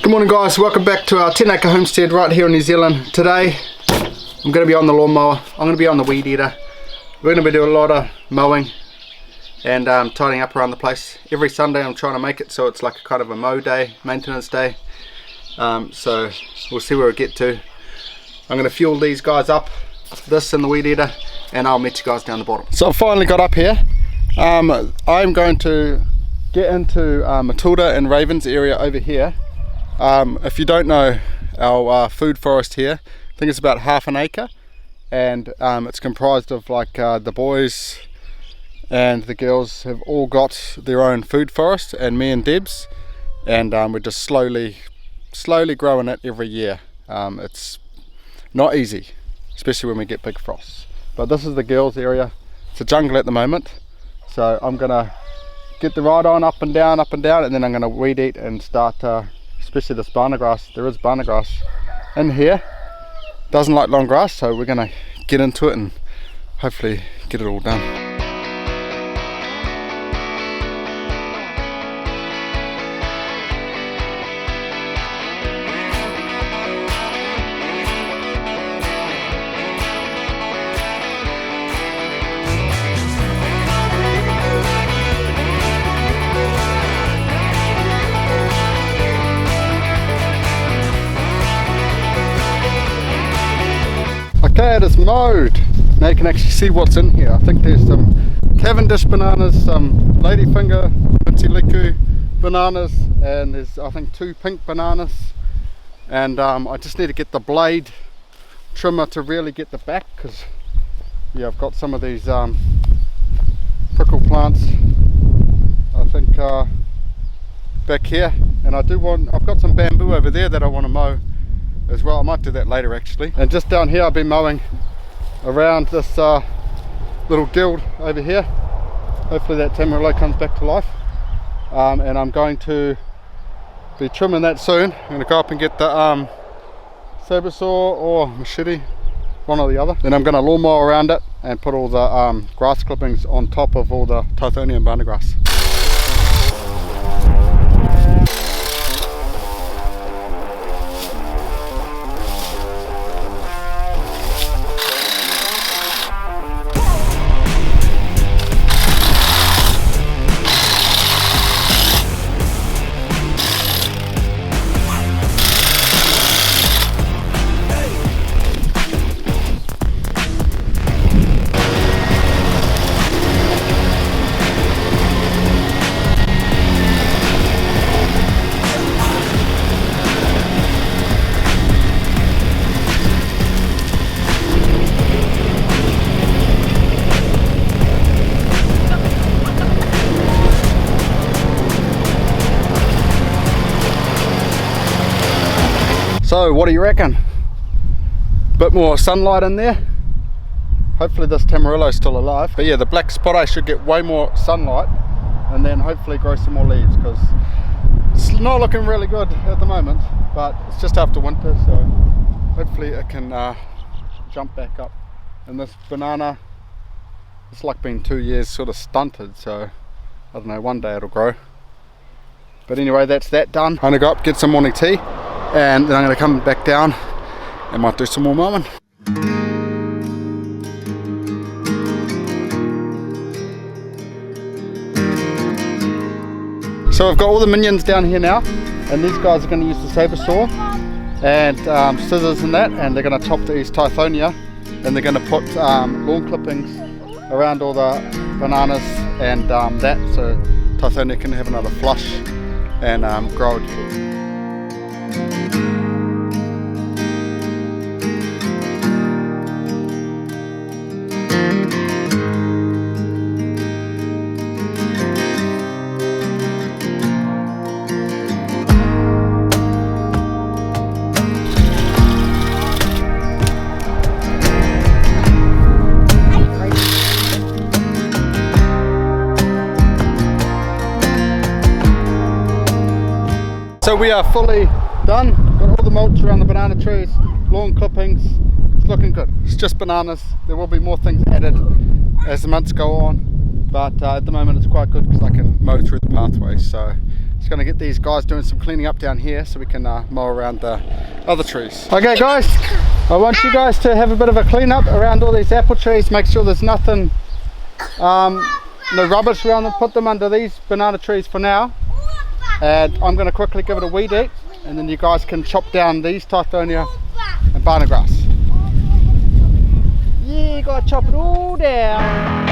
Good morning guys, welcome back to our 10 acre homestead right here in New Zealand. Today I'm going to be on the lawnmower, I'm going to be on the weed eater. We're going to be doing a lot of mowing and tidying up around the place. Every Sunday I'm trying to make it so it's like a kind of a mow day, maintenance day. So we'll see where we get to. I'm going to fuel these guys up, this and the weed eater, and I'll meet you guys down the bottom. So I finally got up here. I'm going to get into Matilda and Raven's area over here. If you don't know our food forest here, I think it's about half an acre, and it's comprised of like the boys and the girls have all got their own food forest, and me and Debs, and we're just slowly growing it every year. It's not easy, especially when we get big frosts, but this is the girls area. It's a jungle at the moment, so I'm gonna get the ride on up and down, and then I'm gonna weed eat and start especially this banana grass. There is banana grass in here, doesn't like long grass, so we're gonna get into it and hopefully get it all done. Okay, it is mowed. Now you can actually see what's in here. I think there's some Cavendish bananas, some ladyfinger, Mitsiliku bananas, and there's I think 2 pink bananas. And I just need to get the blade trimmer to really get the back, because yeah, I've got some of these prickle plants I think back here, and I've got some bamboo over there that I want to mow as well. I might do that later actually. And just down here I've been mowing around this little guild over here. Hopefully that tamarillo comes back to life, and I'm going to be trimming that soon. I'm going to go up and get the saber saw or machete, one or the other. Then I'm going to lawnmower around it and put all the grass clippings on top of all the Tithonia and banana grass. So what do you reckon? Bit more sunlight in there. Hopefully this tamarillo is still alive. But yeah, the black spot eye should get way more sunlight and then hopefully grow some more leaves, because it's not looking really good at the moment, but it's just after winter, so hopefully it can jump back up. And this banana, it's like been 2 years sort of stunted, so I don't know, one day it'll grow. But anyway, that's that done. I'm gonna go up, get some morning tea, and then I'm going to come back down and might do some more mowing. So I've got all the minions down here now, and these guys are going to use the saber saw and scissors and that, and they're going to chop these Tithonia, and they're going to put lawn clippings around all the bananas and that, so Tithonia can have another flush and grow again. So we are fully done, got all the mulch around the banana trees, lawn clippings, it's looking good. It's just bananas, there will be more things added as the months go on, but at the moment it's quite good because I can mow through the pathways, so Just gonna get these guys doing some cleaning up down here so we can mow around the other trees. Okay guys, I want you guys to have a bit of a clean up around all these apple trees. Make sure there's nothing, no rubbish around them. Put them under these banana trees for now. And I'm gonna quickly give it a weed eat, and then you guys can chop down these Tithonia and banana grass. Yeah, you gotta chop it all down.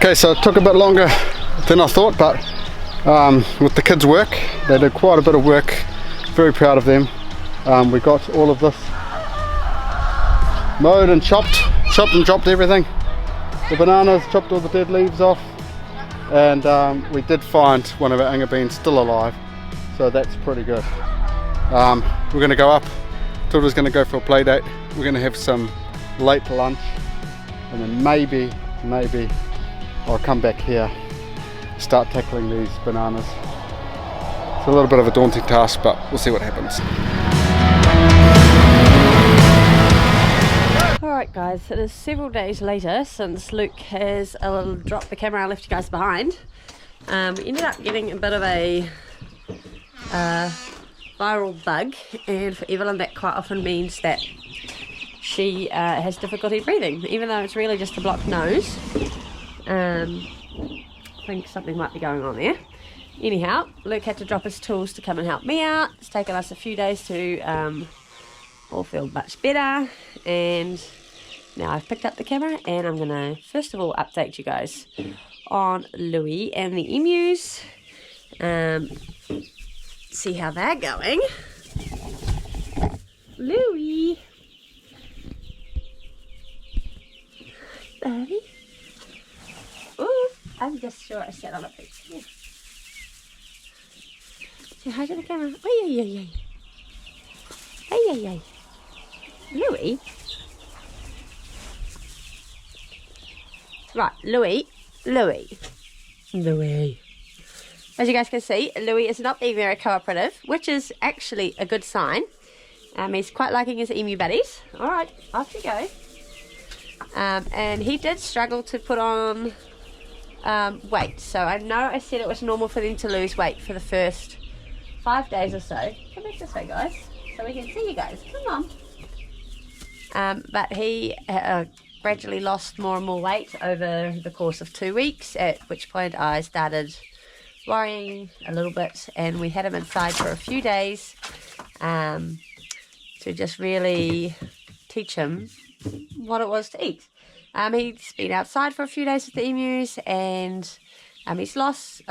Okay, so it took a bit longer than I thought, but with the kids' work, they did quite a bit of work. Very proud of them. We got all of this mowed and chopped and dropped everything. The bananas, chopped all the dead leaves off, and we did find one of our inga beans still alive, so that's pretty good. We're going to go up. Tilda's going to go for a play date. We're going to have some late lunch, and then maybe I'll come back here, start tackling these bananas. It's a little bit of a daunting task, but we'll see what happens. Alright guys, it is several days later since Luke has dropped the camera and left you guys behind. We ended up getting a bit of a viral bug, and for Evelyn that quite often means that she has difficulty breathing, even though it's really just a blocked nose. I think something might be going on there. Anyhow, Luke had to drop his tools to come and help me out. It's taken us a few days to all feel much better, and now I've picked up the camera and I'm going to first of all update you guys on Louie and the emus. See how they're going. Louie! Buddy? Oh, I'm just sure I sat on a piece. Yeah. Say hi to the camera. Ay. Louie? Right, Louie. As you guys can see, Louie is not being very cooperative, which is actually a good sign. He's quite liking his emu buddies. Alright, off you go. And he did struggle to put on weight, so I know I said it was normal for them to lose weight for the first 5 days or so. Come back this way guys, so we can see you guys, come on. But he gradually lost more and more weight over the course of 2 weeks, at which point I started worrying a little bit, and we had him inside for a few days to just really teach him what it was to eat. He's been outside for a few days with the emus, and he started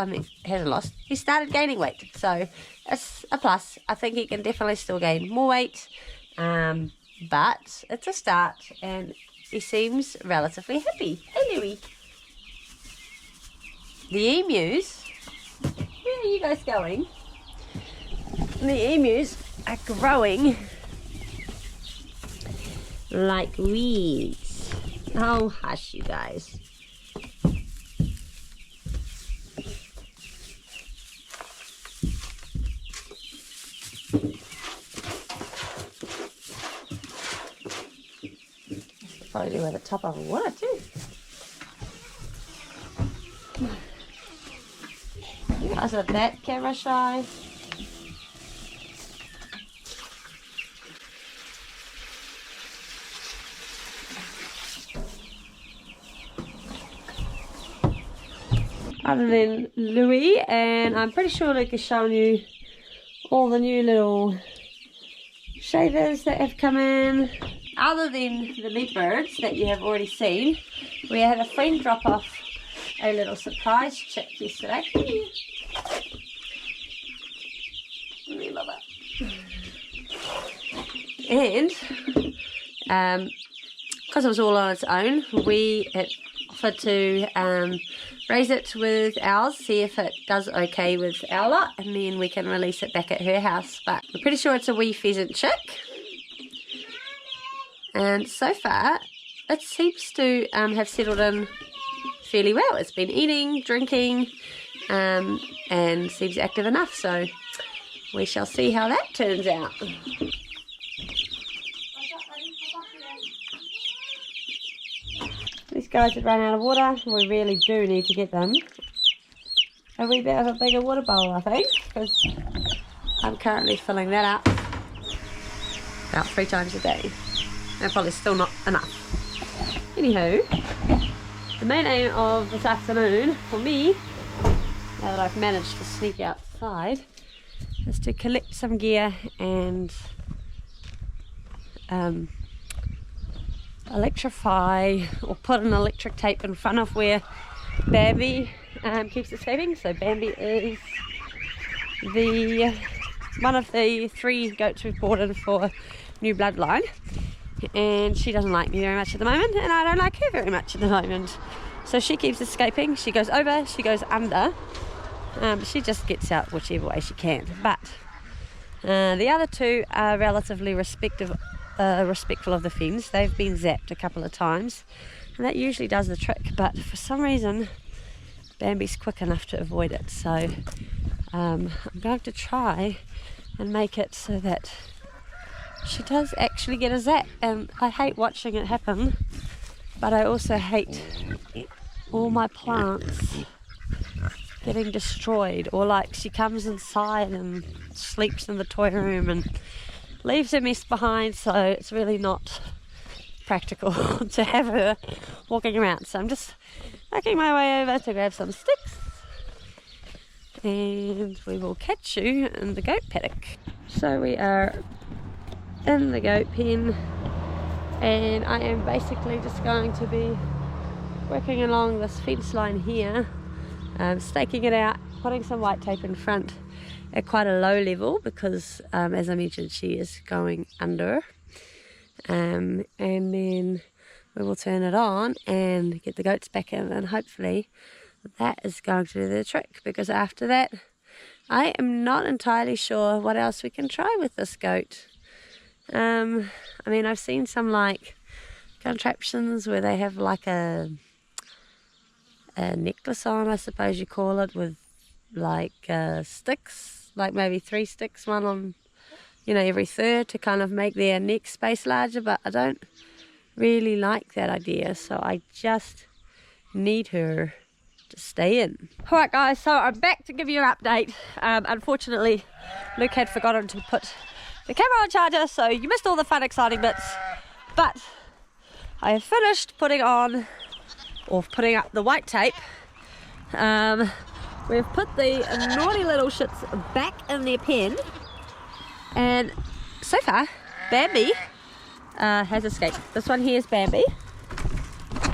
gaining weight, so it's a plus. I think he can definitely still gain more weight, but it's a start, and he seems relatively happy. Hey Louie. The emus, where are you guys going? The emus are growing like weeds. Oh, hush, you guys. Probably do with the top of a water too. You guys are that camera shy. Other than Louie, and I'm pretty sure Luke has shown you all the new little shavers that have come in. Other than the meat birds that you have already seen, we had a friend drop off a little surprise chick yesterday. We love it. And because it was all on its own, we had offered to raise it with ours, see if it does okay with our lot, and then we can release it back at her house. But we're pretty sure it's a wee pheasant chick. And so far, it seems to have settled in fairly well. It's been eating, drinking, and seems active enough, so we shall see how that turns out. These guys have run out of water. We really do need to get them a wee bit of a bigger water bowl, I think, because I'm currently filling that up about 3 times a day. And probably still not enough. Anywho, the main aim of this afternoon for me, now that I've managed to sneak outside, is to collect some gear and electrify or put an electric tape in front of where Bambi keeps escaping. So Bambi is one of the 3 goats we've brought in for new bloodline, and she doesn't like me very much at the moment, and I don't like her very much at the moment. So she keeps escaping. She goes over, she goes under. She just gets out whichever way she can. But the other 2 are relatively respectful of the fence. They've been zapped a couple of times, and that usually does the trick. But for some reason, Bambi's quick enough to avoid it. So I'm going to try and make it so that she does actually get a zap. And I hate watching it happen, but I also hate all my plants getting destroyed, or like she comes inside and sleeps in the toy room and leaves a mess behind. So it's really not practical to have her walking around. So I'm just making my way over to grab some sticks, and we will catch you in the goat paddock. So we are in the goat pen, and I am basically just going to be working along this fence line here, staking it out, putting some white tape in front at quite a low level because as I mentioned, she is going under, and then we will turn it on and get the goats back in, and hopefully that is going to do the trick, because after that I am not entirely sure what else we can try with this goat. I mean, I've seen some like contraptions where they have like a necklace on, I suppose you call it, with like sticks, like maybe 3 sticks, one on, you know, every third, to kind of make their neck space larger, but I don't really like that idea, so I just need her to stay in. Alright guys, so I'm back to give you an update. Unfortunately, Luke had forgotten to put the camera on charger, so you missed all the fun exciting bits, but I have finished putting up the white tape. We've put the naughty little shits back in their pen, and so far Bambi has escaped. This one here is Bambi.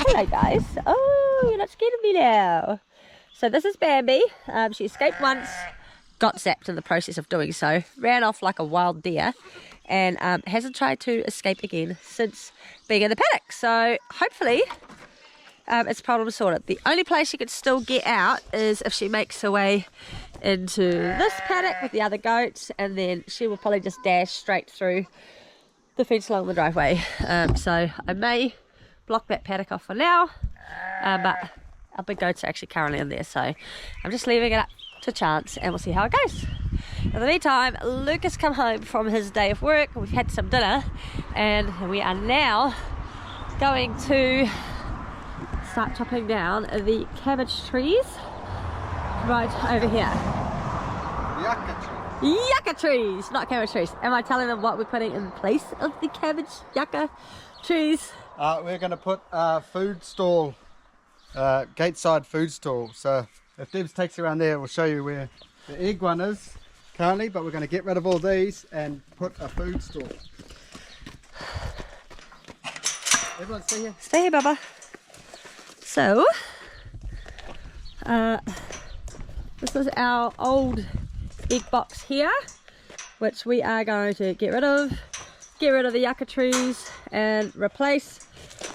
Hello guys. Oh, you're not scared of me now. So this is Bambi. She escaped once, got zapped in the process of doing so, ran off like a wild deer, and hasn't tried to escape again since being in the paddock. So hopefully it's problem sorted. The only place she could still get out is if she makes her way into this paddock with the other goats, and then she will probably just dash straight through the fence along the driveway. So I may block that paddock off for now, but our big goats are actually currently in there, so I'm just leaving it up to chance, and we'll see how it goes. In the meantime, Luke has come home from his day of work. We've had some dinner, and we are now going to start chopping down the cabbage trees right over here. Yucca trees, not cabbage trees. Am I telling them what we're putting in place of the cabbage yucca trees? We're going to put a food stall, gate-side food stall. So if Debs takes you around there, we'll show you where the egg one is currently, but we're going to get rid of all these and put a food stall. Everyone stay here. Stay here, Bubba. So, this is our old egg box here, which we are going to get rid of the yucca trees and replace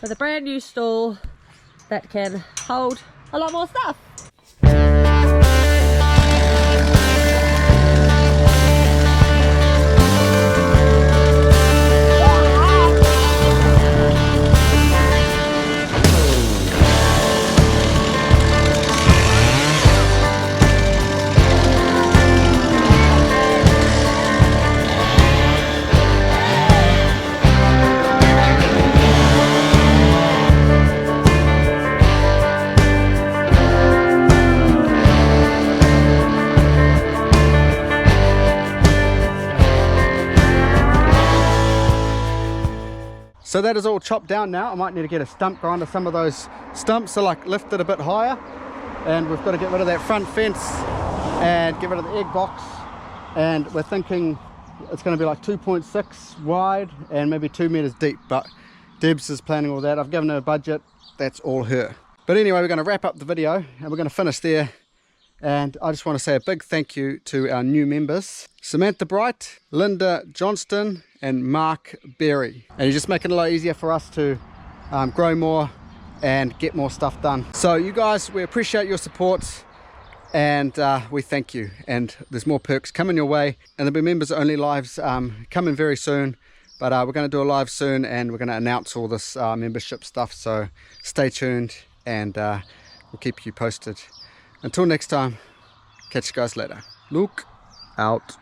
with a brand new stall that can hold a lot more stuff. So that is all chopped down now. I might need to get a stump grinder. Some of those stumps are like lifted a bit higher, and we've got to get rid of that front fence and get rid of the egg box. And we're thinking it's going to be like 2.6 wide and maybe 2 meters deep, but Debs is planning all that. I've given her a budget. That's all her. But anyway, we're going to wrap up the video and we're going to finish there. And I just want to say a big thank you to our new members, Samantha Bright, Linda Johnston, and Mark Berry. And you're just making it a lot easier for us to grow more and get more stuff done. So you guys, we appreciate your support, and we thank you. And there's more perks coming your way, and there'll be members only lives coming very soon. But we're going to do a live soon, and we're going to announce all this membership stuff. So stay tuned, and we'll keep you posted. Until next time, catch you guys later. Look out.